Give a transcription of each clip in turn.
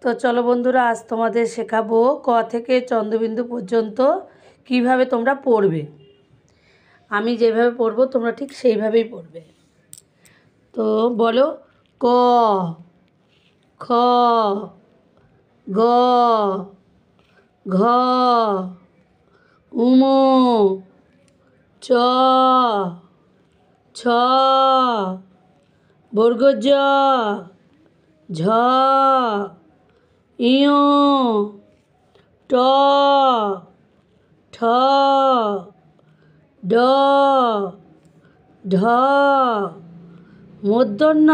তো চলো বন্ধুরা, আজ তোমাদের শেখাবো ক থেকে চন্দ্রবিন্দু পর্যন্ত কিভাবে তোমরা পড়বে। আমি যেভাবে পড়বো তোমরা ঠিক সেইভাবেই পড়বে। তো বলো, ক, খ, গ, ঘ, উম, চ, ছ, বর্গ জ, ঝ, ইয়, ট, ঠ, ড, ঢ, মূর্ধন্য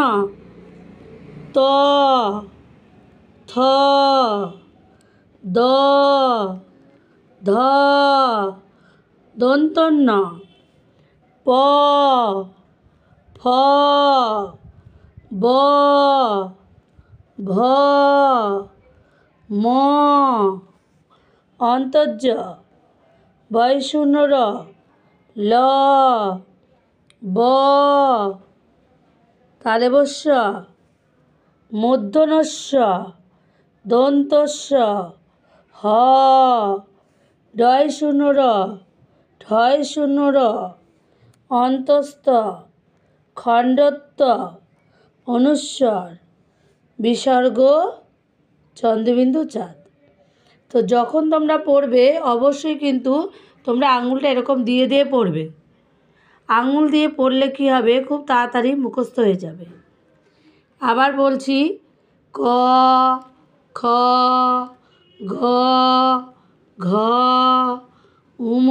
ত, থ, দ, ধ, দন্তন্য প, ফ, ব, ভ, ম, অন্তর্য বয়শূন্য ল, ব, তালবস্য মূর্ধন্যস্য দন্তস্য হ, ডয়শূন্য ঠয়শূন্য অন্তস্থ খণ্ডত্ব অনুস্বর বিসর্গ চন্দ্রবিন্দু চাঁদ। তো যখন তোমরা পড়বে অবশ্যই কিন্তু তোমরা আঙুলটা এরকম দিয়ে দিয়ে পড়বে। আঙুল দিয়ে পড়লে কী হবে, খুব তাড়াতাড়ি মুখস্থ হয়ে যাবে। আবার বলছি, ক, খ, গ, ঘ, উম,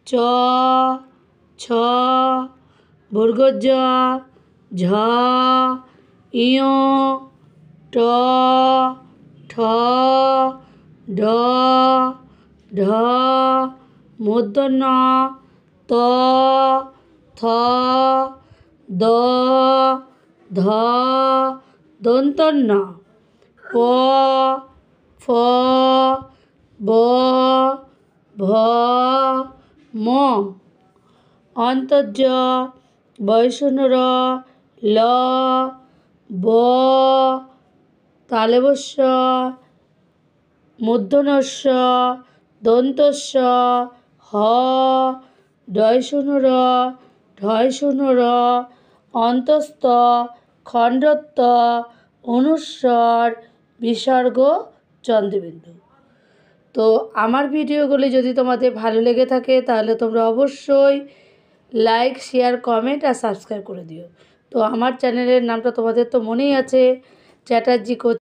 চ, ছ, বর্গ জ, ঝ, ইয়, ট, ঠ, ড, ঢ, মূর্ধন্য ত, থ, দ, ধ, দন্তন্য প, ফ, ব, ভ, ম, অন্তর্য বয়শূন্য ল, ব, তালবস্য মূর্ধন্যস্য দন্তস্য হ, ডয়শূন্য ঢয়শূন্য অন্তস্থ খণ্ডত্ব অনুস্বর বিসর্গ চন্দ্রবিন্দু। তো আমার ভিডিওগুলি যদি তোমাদের ভালো লেগে থাকে তাহলে তোমরা অবশ্যই লাইক, শেয়ার, কমেন্ট আর সাবস্ক্রাইব করে দিও। তো আমার চ্যানেলের নামটা তোমাদের তো মনেই আছে, চ্যাটার্জি কোচিং।